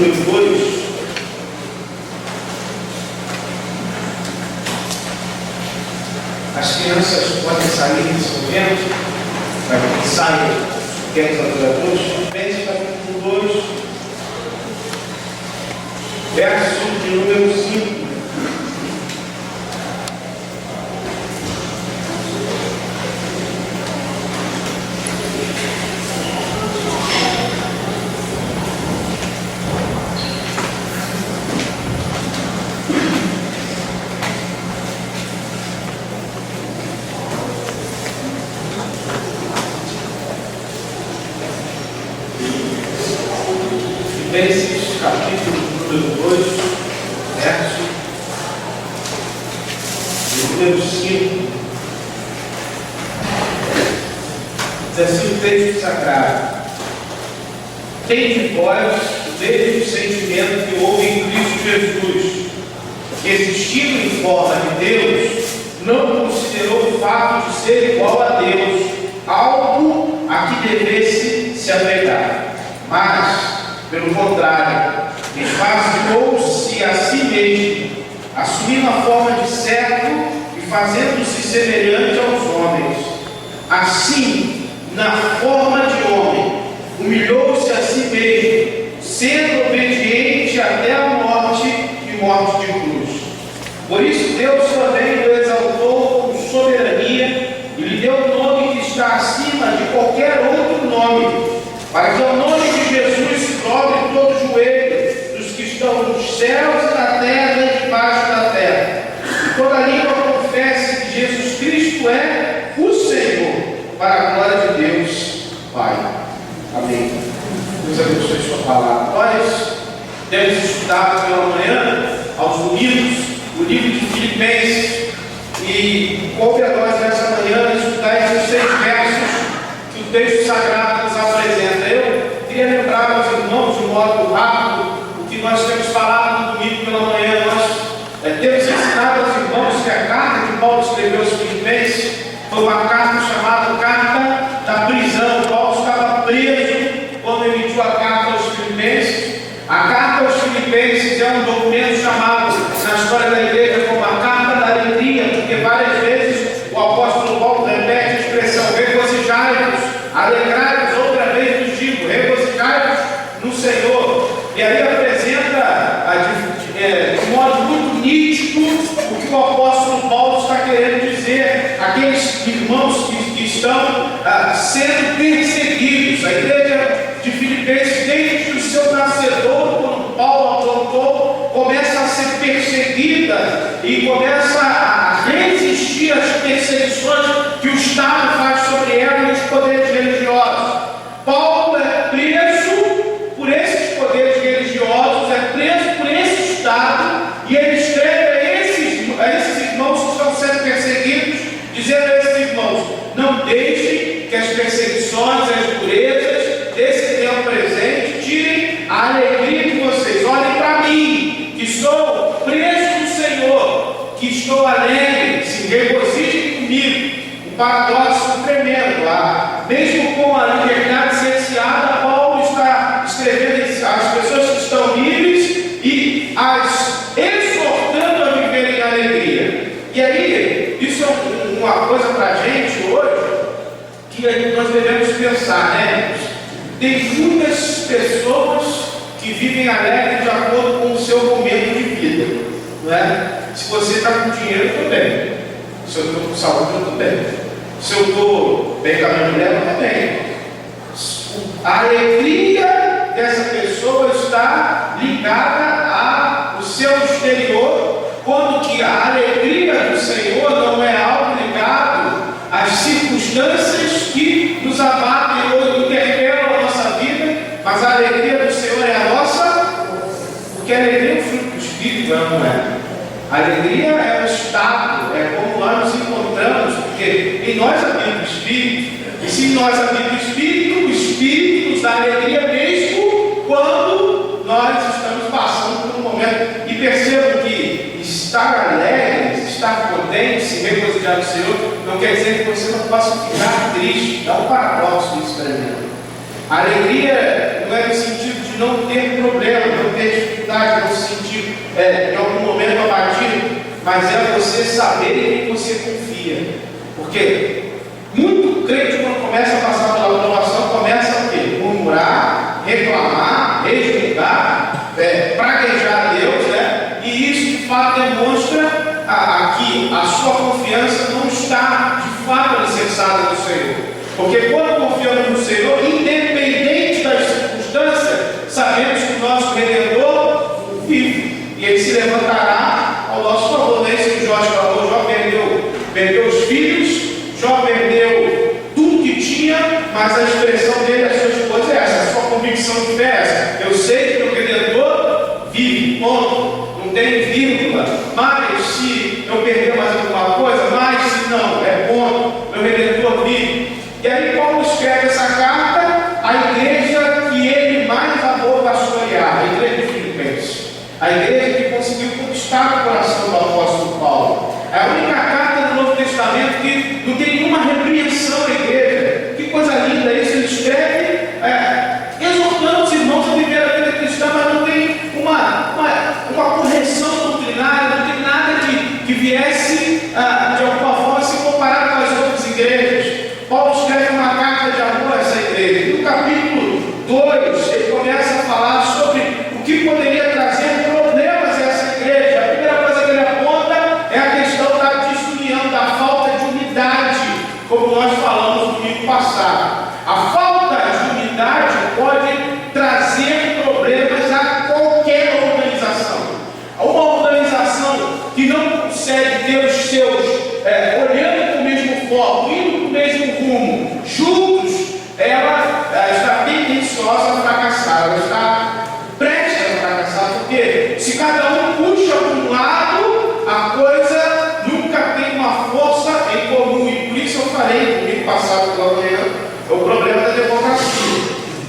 número 2. As crianças podem sair nesse momento, para que saiam pequenos adoradores. Filipenses capítulo 2, verso de número 5. Filipenses capítulo número 2, verso número 5. Diz assim o texto sagrado: Tende vós o mesmo sentimento que houve em Cristo Jesus, que existindo em forma de Deus, não considerou o fato de ser igual a Deus algo a que devesse se apegar, mas pelo contrário, esvaziou-se a si mesmo, assumindo a forma de servo e fazendo-se semelhante aos homens. Assim, na forma de homem, humilhou-se a si mesmo, sendo obediente até a morte e morte de cruz. Por isso Deus também o exaltou com soberania e lhe deu o nome que está acima de qualquer outro nome, para que ao nome de Jesus se dobre todo o joelho dos que estão nos céus e na terra e debaixo da terra, e toda língua confesse que Jesus Cristo é o Senhor, para a glória de Deus Pai. Amém. Deus abençoe sua palavra. Nós temos estudado pela manhã, aos domingos, o livro de Filipenses, e coube a nós nessa manhã estudar esses 6 versos que o texto sagrado nos apresenta. Eu queria lembrar aos irmãos, de modo rápido, o que nós temos falado no domingo pela manhã. Nós temos ensinado aos irmãos que a carta que Paulo escreveu aos Filipenses foi uma carta chamada Carta da Prisão. Paulo estava preso quando emitiu a carta aos Filipenses. A carta aos Filipenses é um documento chamado, na história da igreja, como a Carta da Alegria, porque várias vezes o apóstolo Paulo repete a expressão regozijai-vos, alegrai-vos, outra vez vos digo, regozijai-vos no Senhor. E aí apresenta de modo muito nítido o que o apóstolo Paulo está querendo dizer àqueles irmãos que estão sendo perseguidos. A igreja de Filipenses, desde o seu nascedor, quando Paulo aprontou, começa a ser perseguida e começa a resistir às perseguições que o Estado faz sobre ela e os poderes religiosos. Paulo é preso por esses poderes religiosos, é preso por esse Estado, e ele escreve a esses irmãos que estão sendo perseguidos, dizendo a esses irmãos: não deixem que as perseguições, as durezas desse tempo presente tirem a alegria de vocês. Olhem para mim, que sou preso no Senhor, que estou alegre, se regozijem comigo. Um paradoxo tremendo lá. Mesmo com a liberdade cerceada, Paulo está escrevendo às pessoas que estão livres e as exortando a viverem em alegria. E aí, isso é uma coisa para a gente hoje que nós devemos pensar, né? Tem muitas pessoas que vivem alegres de acordo com o seu momento de vida, não é? Se você está com dinheiro, eu estou bem. Se eu estou com saúde, eu estou bem. Se eu estou bem com a minha mulher, eu estou bem. A alegria dessa pessoa está ligada ao seu exterior, quando que a alegria do Senhor não é algo ligado às circunstâncias que nos abatem ou interpelam a nossa vida, mas a alegria do Senhor é a nossa, porque a alegria é o fruto do Espírito, não é? A alegria é o estado, é como nós nos encontramos, porque em nós habita o Espírito, e se em nós habita o Espírito nos dá alegria mesmo quando nós estamos passando por um momento. E percebam que estar alegre, estar contente, se regozijar no Senhor, não quer dizer que você não possa ficar triste. Dá um paradoxo nisso para mim. A alegria não é no sentido de de não ter problema, não ter dificuldade, não se sentir em algum momento abatido, mas é você saber em quem você confia. Porque muito crente, quando começa a passar pela provação, começa o quê? Murmurar, reclamar, resmungar, praguejar a Deus, né? E isso de fato demonstra que a sua confiança não está de fato alicerçada no Senhor. Porque quando confiamos no Senhor, independente das circunstâncias, sabemos que o nosso Redentor vive e Ele se levantará ao nosso favor. Não é isso que Jó falou. Jó perdeu os filhos, Jó perdeu tudo que tinha, mas a expressão dele, a sua esposa é essa, a sua convicção de fé é essa. Eu sei que o Redentor vive, ponto. Não tem vírgula. Mas se eu perder mais alguma coisa, mas se não, é ponto. Meu Redentor vive. E aí Paulo escreve essa carta à igreja que ele mais amou pastorear, a igreja de Filipenses. A igreja que conseguiu conquistar o coração do apóstolo Paulo. É a única carta do Novo Testamento que não tem nenhuma repreensão à igreja. Que coisa linda isso, ele escreve exortando os irmãos a viver a vida cristã, mas não tem uma correção doutrinária, não tem nada que viesse de alguma forma se comparar com as outras igrejas. Paulo escreve uma carta de amor a essa igreja. No capítulo 2, ele começa a falar sobre o que poderia trazer problemas a essa igreja. A primeira coisa que ele aponta é a questão da desunião, da falta de unidade, como nós falamos no domingo passado. A falta de unidade pode trazer problemas a qualquer organização. Uma organização que não consegue ter os seus olhando para o mesmo foco, indo para o mesmo rumo, juntos, ela está tendenciosa a fracassar, ela está prestes a fracassar, porque se cada um puxa para um lado, a coisa nunca tem uma força em comum. E por isso eu falei no domingo passado pela manhã, é o problema da democracia.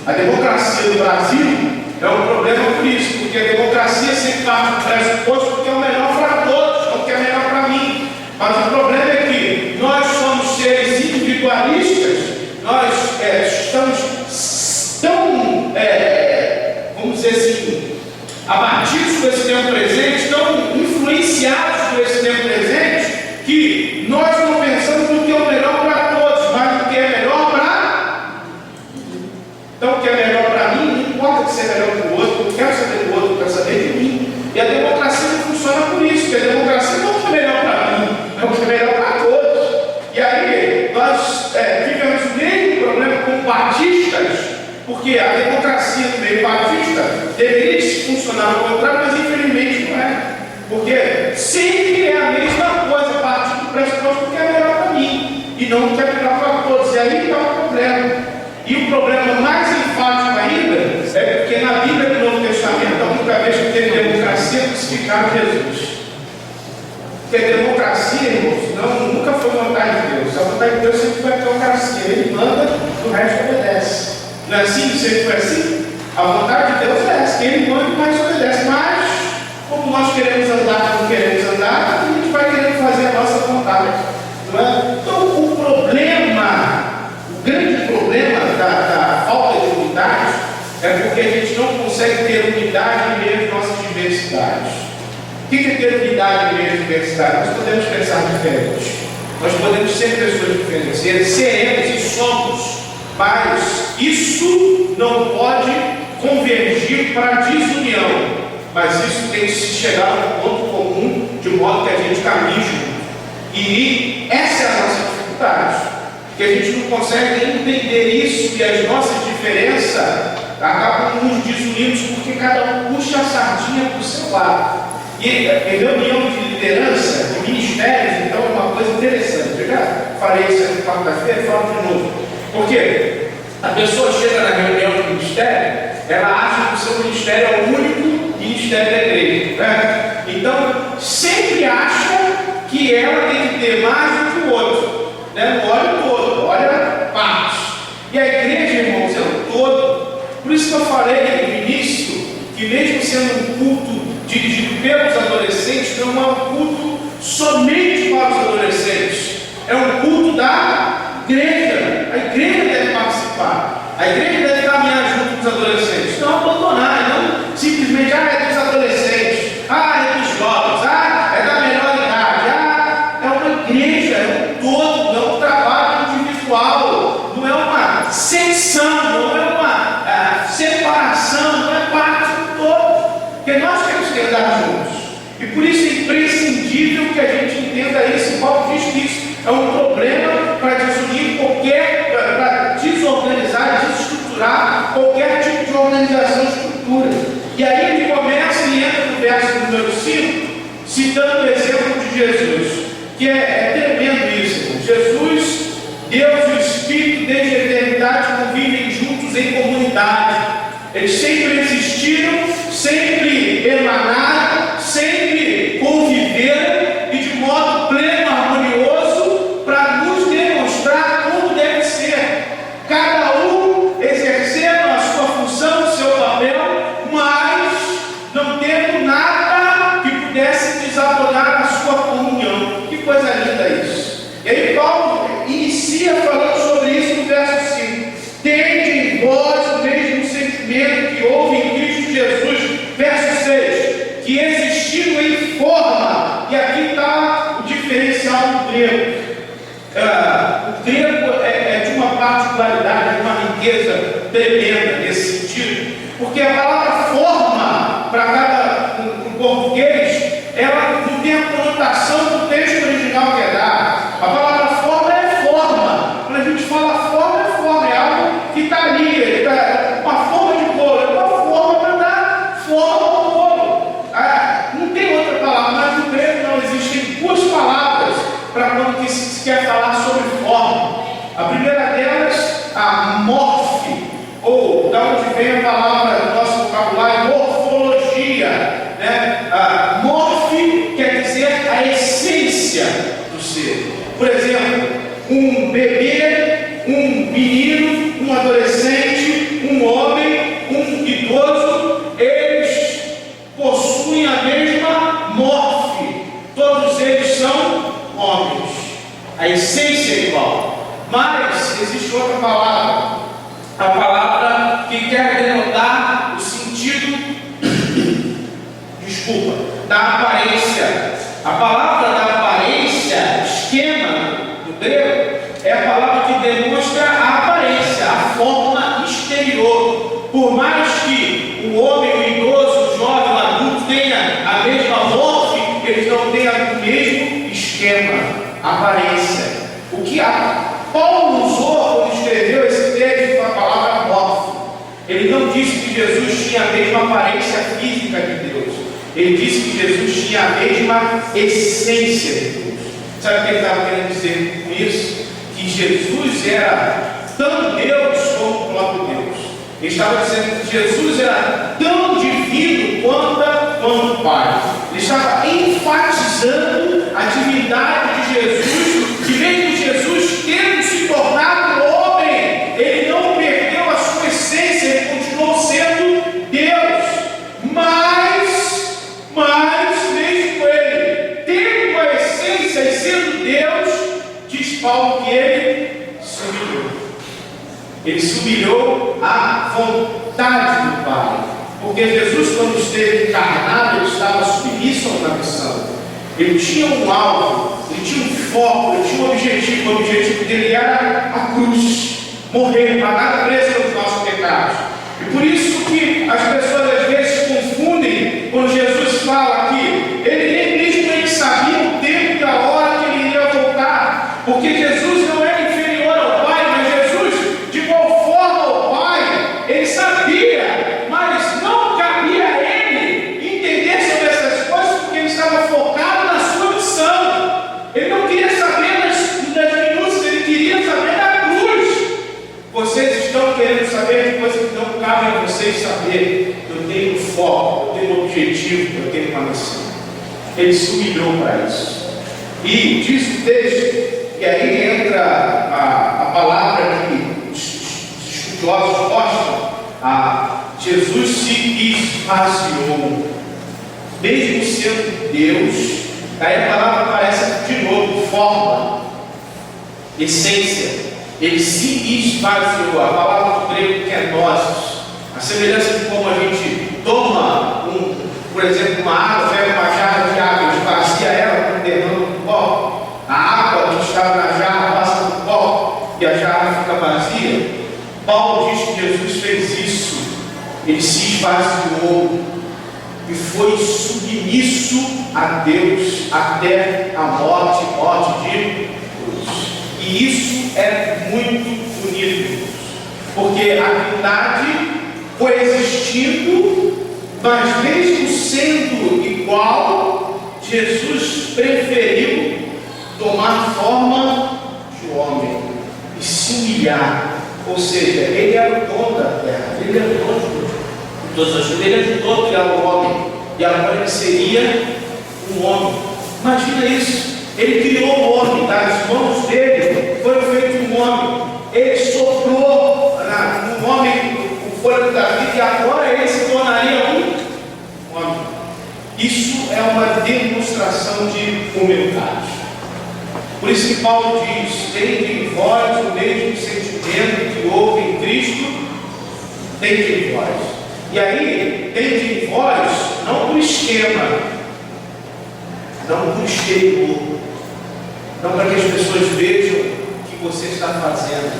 A democracia do Brasil é um problema por isso, porque a democracia sempre parte do pressuposto que é o melhor para todos, não que é melhor para mim. Mas o problema é que nós somos seres individualistas, nós estamos tão, vamos dizer assim, abatidos com esse tempo presente, tão influenciados por esse tempo presente, que nós não pensamos no que é o melhor para todos, mas no que é melhor para... Então, o que é melhor para mim, não importa que seja melhor para o outro, eu quero saber do outro, eu quero saber de mim. E a democracia não funciona por isso, porque a democracia não é o que é melhor para mim, é o que é melhor para todos. E aí, nós tivemos o mesmo problema com batistas, porque a democracia do meio batista deveria funcionar ao contrário, mas infelizmente não é. Porque sempre é a mesma coisa, partir do pressuposto que é melhor para mim, e não o que é melhor para todos. E aí está o problema. E o problema mais enfático ainda é porque na Bíblia do Novo Testamento, a única vez que teve democracia, crucificaram Jesus. Porque a democracia, irmãos, nunca foi vontade de Deus. A vontade de Deus sempre foi a democracia. Ele manda, o resto obedece. Não é assim? Sempre foi assim? A vontade de Deus é essa, que Ele manda e mais obedece. Mas, como nós queremos andar, como queremos andar, a gente vai querendo fazer a nossa vontade. Não é? Então, o grande problema da falta de unidade é porque a gente não consegue ter unidade em meio às nossas diversidades. O que é ter unidade em meio às diversidades? Nós podemos pensar diferente, nós podemos ser pessoas diferentes, seremos e somos, mas isso não pode convergir para a desunião, mas isso tem que chegar a um ponto comum, de modo que a gente caminhe junto. E essa é a nossa dificuldade. Que a gente não consegue entender isso, e as nossas diferenças acabam nos desunindo porque cada um puxa a sardinha para o seu lado. E em reunião de liderança, de ministérios, então é uma coisa interessante. Eu já falei isso aqui quarta-feira e falo de novo. Porque a pessoa chega na reunião do ministério, ela acha que o seu ministério é o único ministério da igreja. Né? Então, sempre acha que ela tem que ter mais do que o outro. Né? Não olha o todo, olha parte. E a igreja, irmãos, é o todo. Por isso que eu falei no início que, mesmo sendo um culto dirigido pelos adolescentes, não é um culto somente para os adolescentes, é um culto da igreja. A igreja deve participar, a A igreja deve caminhar junto com os adolescentes, não abandonar, não simplesmente, é dos adolescentes, é dos jovens, é da melhor idade, é uma igreja, é um todo, é um trabalho individual, não é uma secção, não é uma separação, não é parte do todo, porque nós temos que andar juntos, e por isso é imprescindível que a gente entenda isso. Paulo diz que isso é um problema para desunir para desorganizar, desestruturar qualquer tipo de organização e estrutura. E aí ele começa e entra no verso número 5, citando o exemplo de Jesus, que é tremendo isso, irmão. Jesus, Deus e o Espírito desde a eternidade convivem juntos em comunidade. Eles sempre existiram, sempre emanaram, sempre conviveram e de modo pleno, harmonioso, para nos demonstrar como deve ser. Cada um exercendo a sua função, o seu papel, mas não tendo nada que pudesse desabonar a sua comunhão. Que coisa linda isso! E aí Paulo inicia falando sobre isso no verso 5. Tende em vós o mesmo sentimento que houve em Cristo Jesus. Verso 6. Que existindo em forma, e aqui está o diferencial do grego. O grego é de uma particularidade, de uma riqueza tremenda nesse sentido, porque a palavra forma, para cada português, ela não tem a conotação do texto original que é dado. A palavra forma é forma. Quando a gente fala forma, é algo que está ali, uma forma de bolo, é uma forma para dar forma ao bolo. Não tem outra palavra, mas no grego não existem duas palavras para quando se quer falar sobre forma. A primeira delas, a morfe, ou da onde vem a palavra do nosso vocabulário, morfologia, né? Morfe quer dizer a essência do ser. Por exemplo, um bebê, um menino, um adolescente, um homem, um idoso, eles possuem a mesma morfe. Todos eles são homens. A essência é igual. Mas existe outra palavra, a palavra que quer denotar o sentido, da aparência. A palavra da aparência, esquema, do grego, é a palavra que demonstra a aparência, a forma exterior. Por mais que o homem, o idoso, o jovem, o adulto tenha a mesma morfe, eles não têm o mesmo esquema, aparência. O que Paulo usou quando escreveu esse texto foi a palavra morfe. Ele não disse que Jesus tinha a mesma aparência física de Deus. Ele disse que Jesus tinha a mesma essência de Deus. Sabe o que ele estava querendo dizer com isso? Que Jesus era tão Deus como o próprio Deus. Ele estava dizendo que Jesus era tão divino quanto o Pai. Ele estava enfatizando a divindade de Jesus, que mesmo Jesus tendo se tornado homem, ele não perdeu a sua essência, ele continuou sendo Deus. Mas mesmo ele tendo a essência e sendo Deus, diz Paulo que ele se humilhou. Ele se humilhou à vontade do Pai. Porque Jesus, quando esteve encarnado, ele estava submisso a uma missão. Ele tinha um alvo, ele tinha um foco, ele tinha um objetivo. O objetivo dele era a cruz, morrer, pagar o preço pelos nossos pecados. E por isso que as pessoas às vezes confundem quando Jesus fala que ele nem mesmo sabia o tempo e a hora que ele iria voltar. Porque Jesus não era inferior ao Pai, mas Jesus, de igual forma ao Pai, ele sabia, mas não cabia a ele entender sobre essas coisas, porque ele estava focado na sua missão. Ele não queria saber das minúcias, ele queria saber da cruz. Vocês estão querendo saber de coisas que não cabem a vocês saber. Eu tenho um foco, eu tenho um objetivo, eu tenho uma missão. Ele se humilhou para isso. E diz o texto, e aí entra a palavra que os estudiosos gostam, Jesus se esvaziou, mesmo sendo Deus. Aí a palavra aparece de novo, forma, essência. Ele se esvaziou. A palavra do grego kenosis, a semelhança de como a gente toma, por exemplo, uma água, pega uma jarra de água, esvazia ela, derrama no copo. A água que estava na jarra passa no copo e a jarra fica vazia. Paulo diz que Jesus fez isso. Ele se esvaziou e foi submisso a Deus até a morte de cruz. E isso é muito bonito, porque a Trindade coexistindo, mas mesmo sendo igual, Jesus preferiu tomar forma de homem e se humilhar. Ou seja, ele era o dono da terra, ele era o dono de todas as coisas, ele ajudou a criar o homem, e agora ele seria um homem. Imagina isso, ele criou o homem, das mãos dele foi feito um homem, ele soprou no homem o fôlego da vida, e agora ele se tornaria um homem. Isso é uma demonstração de humildade. Por isso que Paulo diz: tende em vós o mesmo sentimento que houve em Cristo, tende em vós. E aí, tende em vós, não por esquema, não por exterior, não para que as pessoas vejam o que você está fazendo.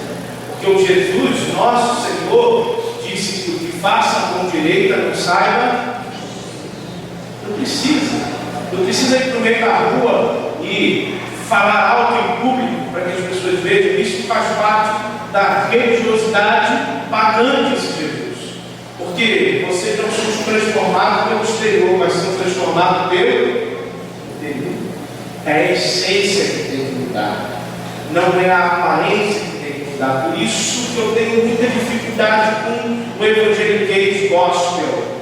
Porque o Jesus, nosso Senhor, disse que o que faça a mão direita não saiba. Não precisa ir para o meio da rua e falar alto em público para que as pessoas vejam. Isso faz parte da religiosidade pagã de Jesus. Porque vocês não são transformados pelo exterior, mas são transformados pelo interior. É a essência que tem que mudar, não é a aparência que tem que mudar. Por isso que eu tenho muita dificuldade com o evangeliquez gospel.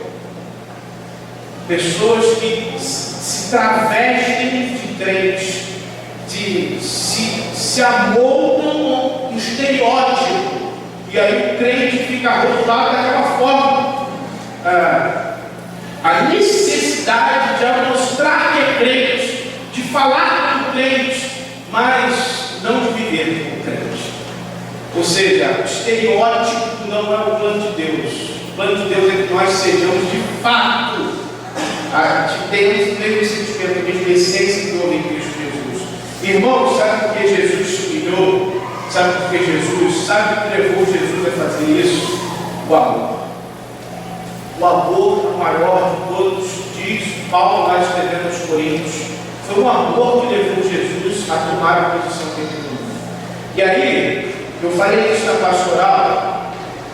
Pessoas que se travestem de crentes, se amoldam um estereótipo, e aí o crente fica rotulado daquela forma. A necessidade de mostrar que é crente, de falar com crente, mas não de viver com crente. Ou seja, o estereótipo não é o plano de Deus. O plano de Deus é que nós sejamos de fato, temos o mesmo sentimento, a mesma essência do homem em Cristo Jesus. Irmãos, sabe por que Jesus se humilhou? Sabe por que Jesus? Sabe o que levou Jesus a fazer isso? O amor. O amor, o maior de todos, diz Paulo lá escrevendo aos Coríntios. Foi o amor que levou Jesus a tomar a posição que ele tomou. E aí, eu falei isso na pastoral.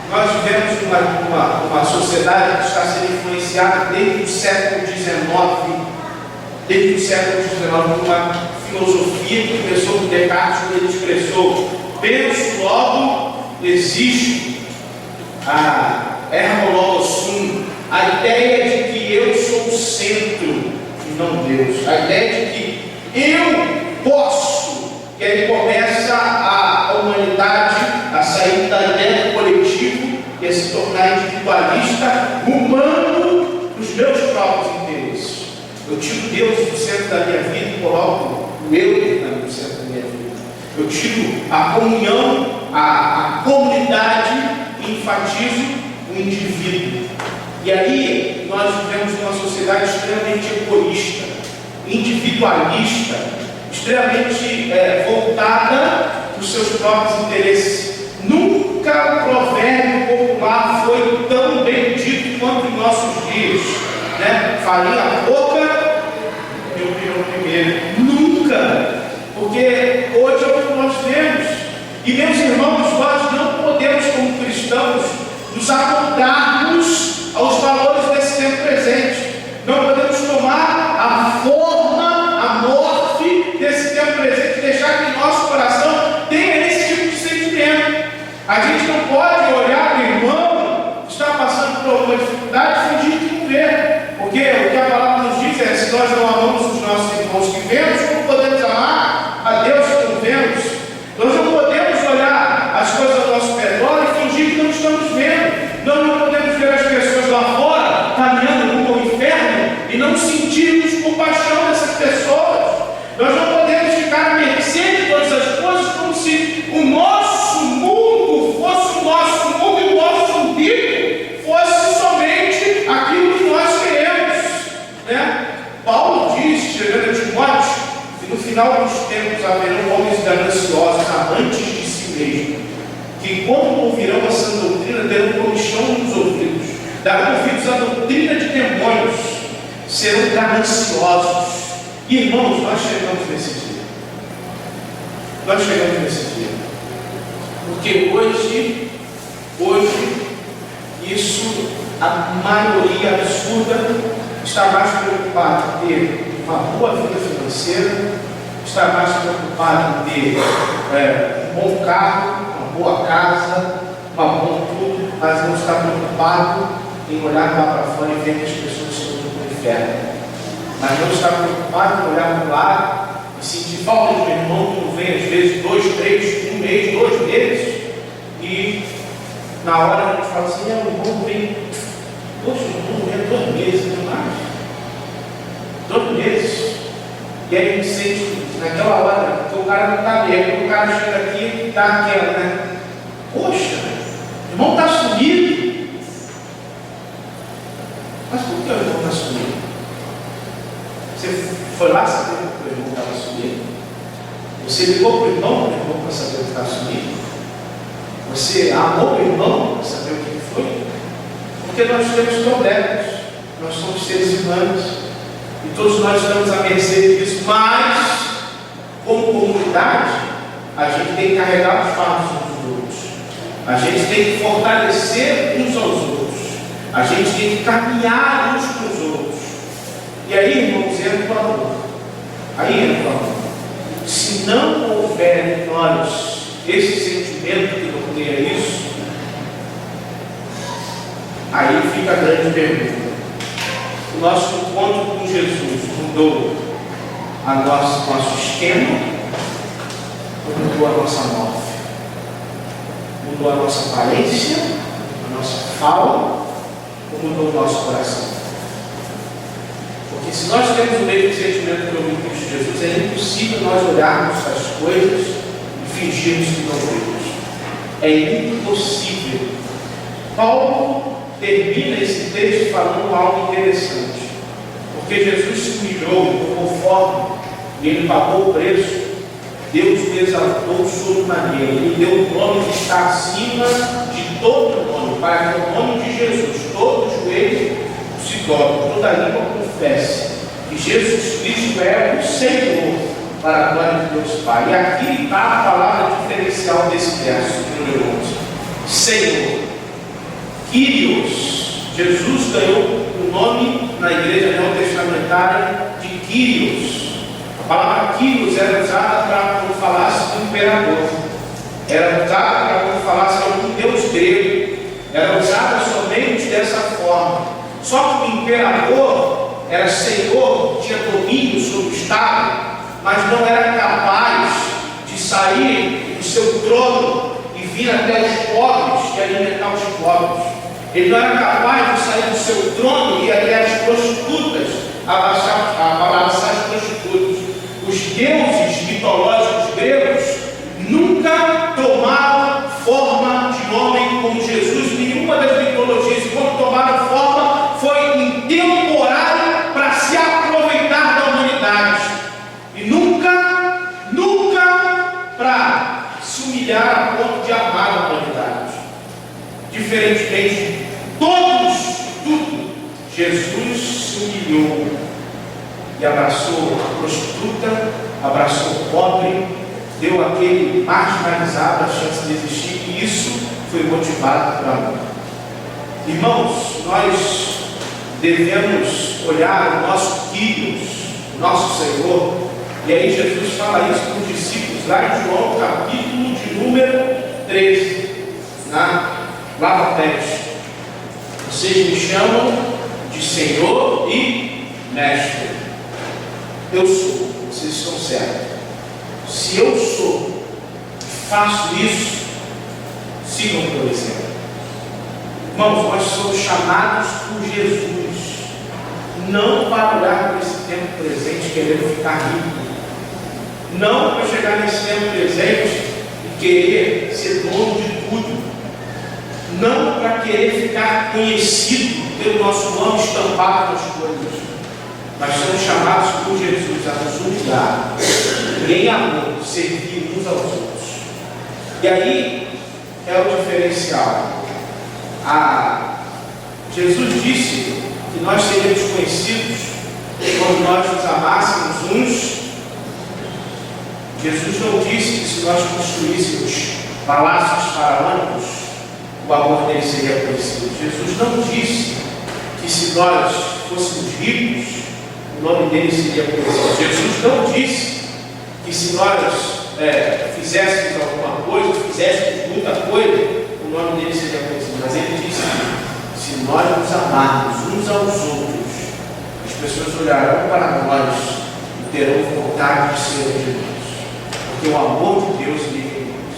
Nós vivemos uma sociedade que está sendo influenciada desde o século XIX, por uma filosofia que começou com Descartes, quando ele expressou: penso, logo existo. A ergo sum, a ideia de que eu sou o centro e não Deus, a ideia de que eu posso. E aí começa a humanidade a sair da ideia do coletivo e a se tornar individualista, rumando os meus próprios interesses. Eu tiro Deus do centro da minha vida e coloco o eu no centro da minha vida. Eu tiro a comunhão, a comunidade e enfatizo o indivíduo. E aí nós vivemos numa sociedade extremamente egoísta, individualista, extremamente voltada para os seus próprios interesses. Nunca o provérbio popular foi tão bem dito quanto em nossos dias, né? Farinha pouca, meu pirão primeiro. Nunca, porque hoje é o que nós temos. E meus irmãos, nós não podemos, como cristãos, nos amoldarmos aos valores desse tempo presente. Não podemos tomar a forma, a morte desse tempo presente, deixar que nosso coração tenha esse tipo de sentimento. A gente não pode olhar para o irmão que está passando por alguma dificuldade e fingir que não vê. Porque o que a palavra nos diz é: se nós não amamos os nossos irmãos que vemos, como podemos amar a Deus que não vemos? Nós não podemos olhar as coisas ao nosso redor e fingir que não estamos vendo. Nós não podemos final dos tempos haverão homens gananciosos, amantes de si mesmos, que quando ouvirão a sã doutrina, terão comichão nos ouvidos, darão ouvidos à doutrina de demônios, serão gananciosos. Irmãos, nós chegamos nesse dia. Nós chegamos nesse dia. Porque hoje, isso, a maioria absurda está mais preocupada em ter uma boa vida financeira, está mais preocupada em ter um bom carro, uma boa casa, uma bom tudo, mas não está preocupado em olhar lá para fora e ver que as pessoas estão indo para o inferno. Mas não está preocupado em olhar para o lado e sentir falta de um irmão que não vem às vezes 2, 3, 1 mês, 2 meses, e na hora a gente fala assim, o irmão vem, poxa, o irmão vem 2 meses, não mais. 2 meses. E aí a gente sente naquela hora, porque o cara não está bem, quando o cara chega aqui e dá aquela, né? Poxa, o irmão está sumido. Mas por que o irmão está sumido? Você foi lá saber que o irmão estava sumido? Você ligou para o irmão para saber que estava sumido? Você amou o irmão para saber o que foi? Porque nós temos problemas, nós somos seres humanos e todos nós estamos à mercê disso, mas como comunidade a gente tem que carregar os fardos uns dos outros, a gente tem que fortalecer uns aos outros, a gente tem que caminhar uns com os outros. E aí, irmãos, entra o amor. Aí entra o amor. Se não houver em nós esse sentimento que norteia isso, aí fica a grande pergunta. O nosso encontro com Jesus mudou nosso esquema ou mudou a nossa morte? Mudou a nossa aparência, a nossa fala ou mudou o nosso coração? Porque se nós temos o mesmo sentimento que eu vi em Cristo Jesus, é impossível nós olharmos as coisas e fingirmos que não vemos. É impossível. Paulo termina esse texto falando algo interessante. Porque Jesus se humilhou, conforme ele pagou o preço, Deus o exaltou sobremaneira. Ele deu o nome que está acima de todo nome, para que o nome de Jesus, todo joelho se dobre, toda língua confesse que Jesus Cristo é o Senhor, para a glória de Deus Pai. E aqui está a palavra diferencial desse verso, número 11. Senhor, Kyrios. Jesus ganhou o nome na igreja neotestamentária de Kyrios. A palavra Kyrios era usada para quando falasse do imperador, era usada para quando falasse de algum deus grego, era usada somente dessa forma. Só que o imperador era senhor, tinha domínio sobre o Estado, mas não era capaz de sair do seu trono e vir até os pobres e alimentar os pobres. Ele não era capaz de sair do seu trono e ir até as prostitutas, abraçar as prostitutas. Os deuses mitológicos gregos nunca tomaram forma de homem como Jesus, nenhuma das mitologias, e quando tomaram forma, foi intemporário para se aproveitar da humanidade. E nunca para se humilhar a ponto de amar a humanidade. Diferentemente, tudo, Jesus se humilhou e abraçou a prostituta, abraçou o pobre, deu aquele marginalizado a chance de existir, e isso foi motivado por amor. Irmãos, nós devemos olhar o nosso Kyrios, nosso Senhor, e aí Jesus fala isso para os discípulos, lá em João capítulo de número 13, lá no texto. Vocês me chamam de Senhor e Mestre. Eu sou, vocês estão certos. Se eu sou, faço isso, sigam o meu exemplo. Irmãos, nós somos chamados por Jesus, não para olhar para esse tempo presente querendo ficar rico, não para chegar nesse tempo presente e querer ser dono de tudo, não para querer ficar conhecido pelo nosso nome estampado nas coisas, mas somos chamados por Jesus a nos humilhar, e em amor servir uns aos outros. E aí é o diferencial. Jesus disse que nós seríamos conhecidos quando nós nos amássemos uns. Jesus não disse que se nós construíssemos palácios faraônicos, o amor dele seria conhecido. Jesus não disse que se nós fôssemos ricos, o nome dele seria conhecido. Jesus não disse que se nós fizéssemos alguma coisa, fizéssemos muita coisa, o nome dele seria conhecido. Mas ele disse que se nós nos amarmos uns aos outros, as pessoas olharão para nós e terão vontade de ser de nós. Porque o amor de Deus vive em nós.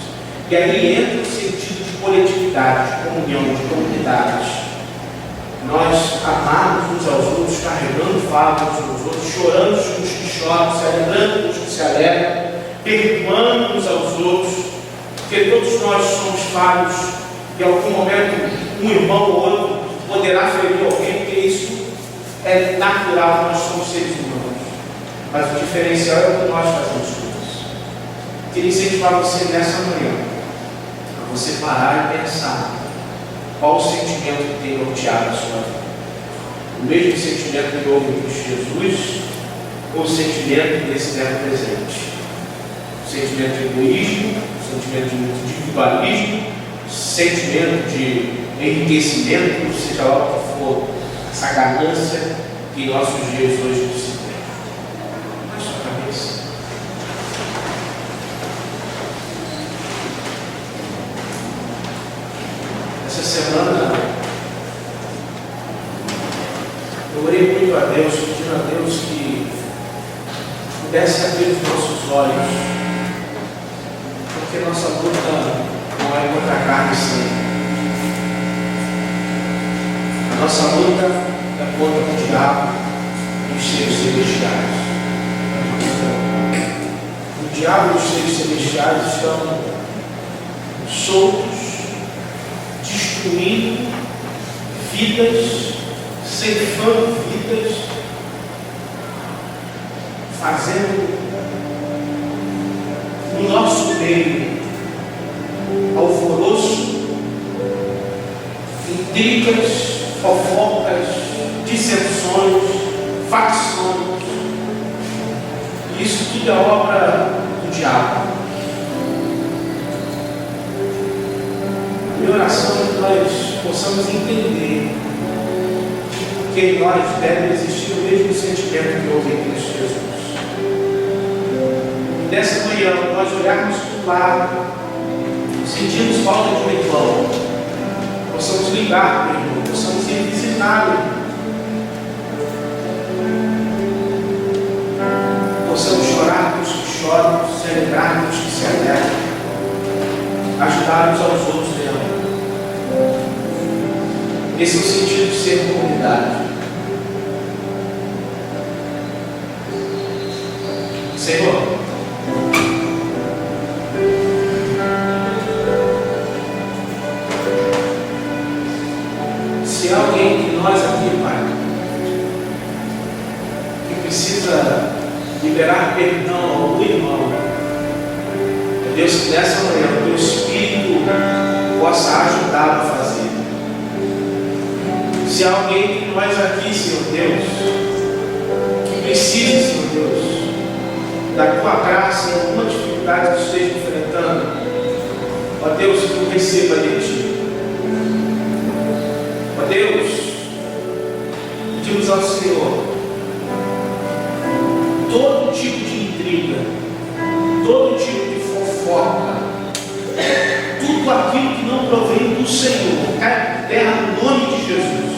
E aí entra o sentido de coletividade, de comunhão, de comunidades. Nós amarmos uns aos outros, carregando fardo uns aos outros, chorando com os que choram, se alegrando com os que se alegram, perdoando uns aos outros, porque todos nós somos falhos, e em algum momento um irmão ou outro poderá ferir alguém, porque isso é natural, nós somos seres humanos. Mas o diferencial é o que nós fazemos com isso. Queria incentivar você nessa manhã, a você parar e pensar qual o sentimento que tem norteado a sua vida. O mesmo sentimento que houve em Cristo Jesus, ou o sentimento desse tempo presente? O sentimento de egoísmo, o sentimento de individualismo, o sentimento de enriquecimento, seja lá o que for, essa ganância que em nossos dias hoje se tem. Na sua cabeça. Essa semana eu orei muito a Deus, pedindo a Deus que pudesse abrir os nossos olhos, porque nossa luta não é contra a carne e sangue. A nossa luta é contra o diabo e os seres celestiais. O diabo e os seres celestiais estão soltos, destruindo vidas, ceifando vidas, fazendo no nosso meio alvoroço, intrigas, fofocas, dissensões, facções. Isso tudo é obra do diabo. A minha oração é que nós possamos entender que em nós deve existir o mesmo sentimento que houve em Cristo Jesus. E nessa manhã, nós olharmos para o lado, sentimos falta de um irmão, possamos ligar para o irmão, possamos ir visitá-lo, possamos chorar com os que choram, celebrar com os que se alegram, ajudar uns aos outros dentro. Esse é o sentido de ser comunidade. Senhor, se há alguém de nós aqui, Pai, que precisa liberar perdão ao algum irmão, Deus, que nessa manhã o teu Espírito possa ajudá-lo a fazer. Se há alguém de nós aqui, Senhor Deus, que precisa, Senhor Deus, da tua graça em alguma dificuldade que esteja enfrentando, ó Deus, que tu receba de ti. Ó Deus, pedimos ao Senhor todo tipo de intriga, todo tipo de fofoca, tudo aquilo que não provém do Senhor, cai por terra no nome de Jesus,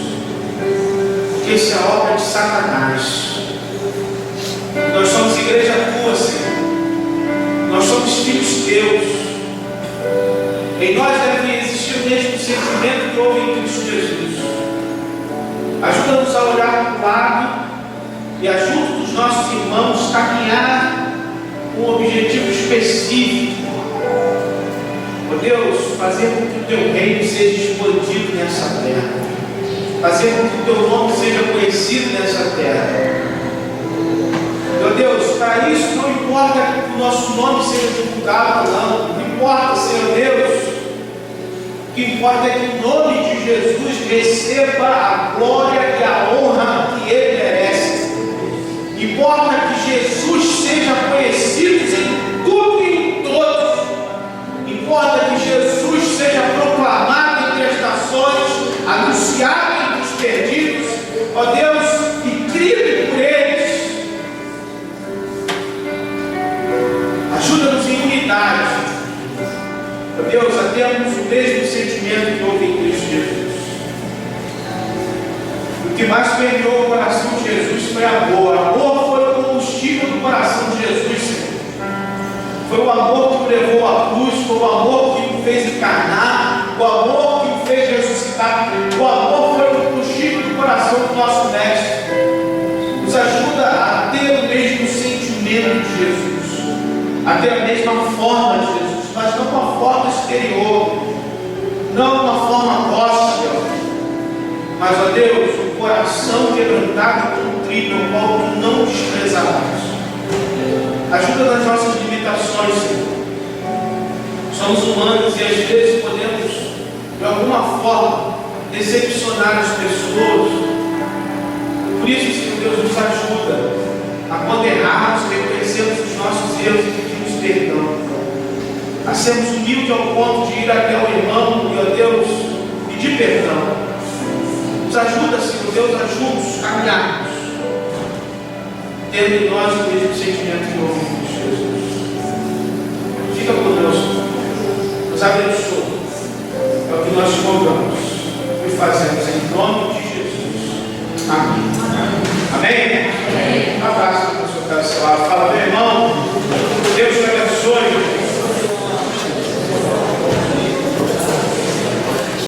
porque isso é obra de Satanás. Nós somos igreja tua, Senhor. Nós somos filhos teus. Em nós deve existir o mesmo sentimento que houve em Cristo Jesus. Ajuda-nos a olhar para o lado e ajuda os nossos irmãos a caminhar com um objetivo específico. Ó Deus, fazer com que o teu reino seja expandido nessa terra. Fazer com que o teu nome seja conhecido nessa terra. Meu Deus, para isso não importa que o nosso nome seja divulgado ou não. Não importa, Senhor Deus. O que importa é que o nome de Jesus receba a glória e a honra que Ele merece. Importa que Jesus seja conhecido em tudo e em todos. Importa que Jesus seja proclamado entre as nações, anunciado entre os perdidos, ó Deus, e crido por eles. Ajuda-nos em unidade, ó Deus, a termos o mesmo sentimento que houve em Cristo Jesus. O que mais permeou o coração de Jesus foi amor. Amor foi o combustível do coração de Jesus, Senhor. Foi o amor que o levou à cruz, foi o amor que o fez encarnar, o amor que o fez ressuscitar. O amor foi o combustível do coração do nosso Mestre. Nos ajuda a ter o mesmo sentimento de Jesus, a ter a mesma forma de Jesus, mas não uma forma exterior, não uma forma gospel, mas, ó Deus, um coração quebrantado e contrito, ao qual tu não desprezarás. Ajuda nas nossas limitações, Senhor. Somos humanos e às vezes podemos, de alguma forma, decepcionar as pessoas. Por isso, Senhor Deus, nos ajuda a quando errarmos, reconhecermos os nossos erros e pedirmos perdão. A sermos humildes ao ponto de ir até o irmão e, ó Deus, pedir perdão. Nos ajuda, Senhor Deus, a juntos caminharmos, tendo em nós o mesmo sentimento que houve em Cristo Jesus. Fica conosco, nos abençoa. É o que nós te rogamos e fazemos em nome de Jesus. Amém. Amém? Um abraço para o seu pessoal.